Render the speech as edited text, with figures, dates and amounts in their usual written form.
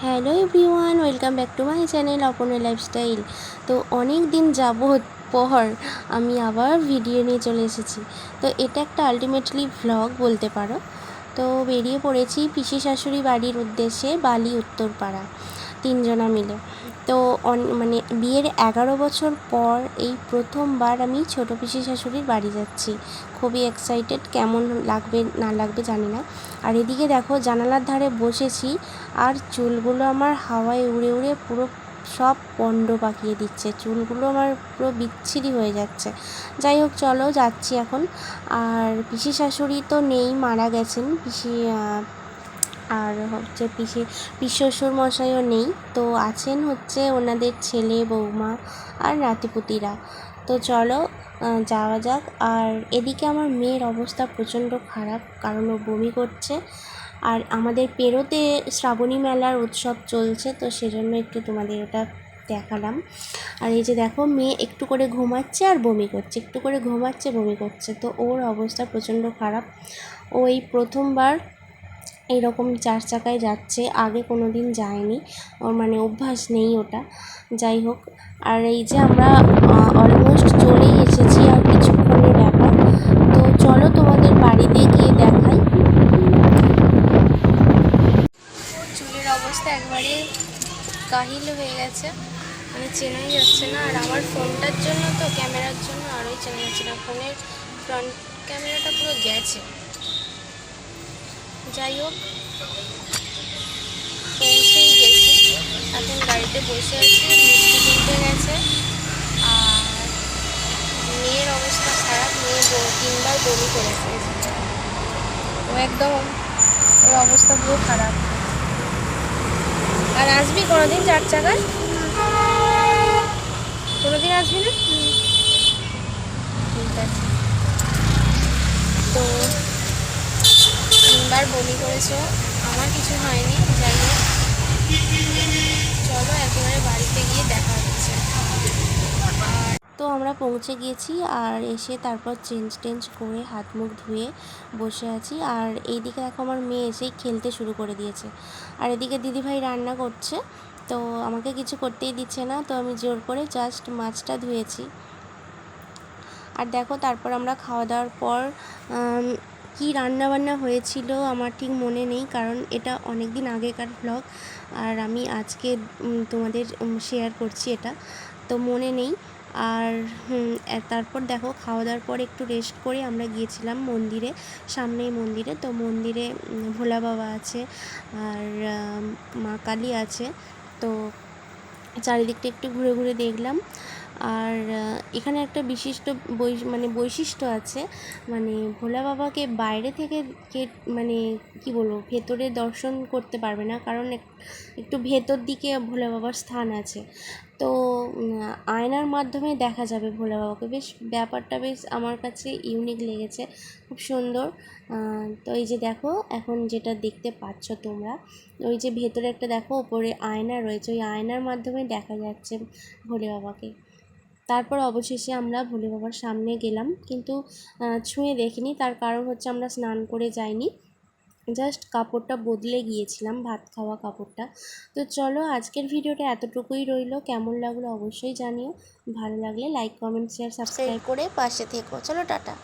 Hello everyone, welcome back to my channel Aparna lifestyle. তো অনেক দিন যাবত পর আমি আবার ভিডিও নিয়ে চলে এসেছি। তো এটা একটা আলটিমেটলি ভ্লগ বলতে পারো। তো বেরিয়ে পড়েছি পিসি শাশুড়ি বাড়ির উদ্দেশ্যে, বালি উত্তরপাড়া, তিনজনা মিলে। তো মানে বিয়ের 11 বছর পর এই প্রথমবার আমি ছোটো পিসি শাশুড়ির বাড়ি যাচ্ছি। খুবই এক্সাইটেড, কেমন লাগবে না লাগবে জানি না। আর এদিকে দেখো জানালার ধারে বসেছি, আর চুলগুলো আমার হাওয়ায় উড়ে উড়ে পুরো সব পণ্ড পাকিয়ে দিচ্ছে। চুলগুলো আমার পুরো বিচ্ছিরি হয়ে যাচ্ছে। যাই হোক, চলো যাচ্ছি এখন। আর পিসি শাশুড়ি তো নেই, মারা গেছেন পিসি। আর হচ্ছে পিসশ্বশুর মশাইও নেই, তো আছেন হচ্ছে ওনাদের ছেলে বৌমা আর নাতিপুতিরা। তো চলো যাওয়া যাক। আর এদিকে আমার মেয়ের অবস্থা প্রচণ্ড খারাপ, কারণ ও বমি করছে। আর আমাদের পেরোতে শ্রাবণী মেলার উৎসব চলছে, তো সেজন্য একটু তোমাদের ওটা দেখালাম। আর এই যে দেখো, মেয়ে একটু করে ঘুমাচ্ছে আর বমি করছে, একটু করে ঘুমাচ্ছে বমি করছে। তো ওর অবস্থা প্রচণ্ড খারাপ। ও এই প্রথমবার এইরকম 4 চাকায় যাচ্ছে, আগে কোনো দিন যায়নি, ওর মানে অভ্যাস নেই ওটা। যাই হোক, আর এই যে আমরা অলমোস্ট চলেই এসেছি, আর কিছুক্ষণের ব্যাপার। তো চলো তোমাদের বাড়িতে গিয়ে দেখাই। চুলের অবস্থা একবারে কাহিল হয়ে গেছে, মানে চেনাই যাচ্ছে না। আর আমার ফোনটার জন্য, তো ক্যামেরার জন্য আরোই চেনা যাচ্ছে না। ফোনের ফ্রন্ট ক্যামেরাটা পুরো গেছে। যাই হোক, পৌঁছেই গেছি, এখন গাড়িতে বসে আছি। মিষ্টি কিনতে গেছে। আর মেয়ের অবস্থা খারাপ, মেয়ে 3বার বমি করেছে। ও একদম, ওর অবস্থা পুরো খারাপ। আর আসবি কোনোদিন 4 চাকায়? কোনোদিন আসবি না? ঠিক আছে। তো 3বার বমি করেছে, আমার কিছু হয়নি। যাই হোক, চলো একেবারে বাড়িতে গিয়ে দেখা হচ্ছে। তো আমরা পৌঁছে গিয়েছি, আর এসে তারপর চেঞ্জ করে হাত মুখ ধুয়ে বসে আছি। আর এইদিকে দেখো, আমার মেয়ে এসেই খেলতে শুরু করে দিয়েছে। আর এদিকে দিদিভাই রান্না করছে, তো আমাকে কিছু করতেই দিচ্ছে না, তো আমি জোর করে জাস্ট মাছটা ধুয়েছি। আর দেখো, তারপর আমরা খাওয়া দাওয়ার পর কী রান্নাবান্না হয়েছিল আমার ঠিক মনে নেই, কারণ এটা অনেক দিন আগেকার ভ্লগ, আর আমি আজকে তোমাদের শেয়ার করছি এটা, তো মনে নেই। আর তারপর দেখো, খাওয়া দাওয়ার পর একটু রেস্ট করে আমরা গিয়েছিলাম মন্দিরে, সামনেই মন্দিরে। তো মন্দিরে ভোলা বাবা আছে, আর মা কালী আছে। তো চারিদিকটা একটু ঘুরে ঘুরে দেখলাম। আর এখানে একটা বিশিষ্ট বৈশিষ্ট্য আছে, মানে ভোলা বাবাকে বাইরে থেকে মানে কি বলবো, ভেতরে দর্শন করতে পারবে না, কারণ একটু ভেতর দিকে ভোলা বাবার স্থান আছে। তো আয়নার মাধ্যমে দেখা যাবে ভোলা বাবাকে। বেশ ব্যাপারটা বেশ আমার কাছে ইউনিক লেগেছে, খুব সুন্দর। তো এই যে দেখো, এখন যেটা দেখতে পাচ্ছ তোমরা, ওই যে ভেতরে একটা দেখো ওপরে আয়না রয়েছে, ওই আয়নার মাধ্যমে দেখা যাচ্ছে ভোলে বাবাকে। তারপর অবশেষে আমরা ভোলে বাবার সামনে গেলাম, কিন্তু ছুঁয়ে দেখিনি। তার কারণ হচ্ছে আমরা স্নান করে যাইনি, জাস্ট কাপড়টা বদলে গিয়েছিলাম, ভাত খাওয়া কাপড়টা। তো চলো, আজকের ভিডিওটা এতটুকুই রইলো। কেমন লাগলো অবশ্যই জানিও। ভালো লাগলে লাইক, কমেন্ট, শেয়ার, সাবস্ক্রাইব করে পাশে থেকো। চলো, টাটা।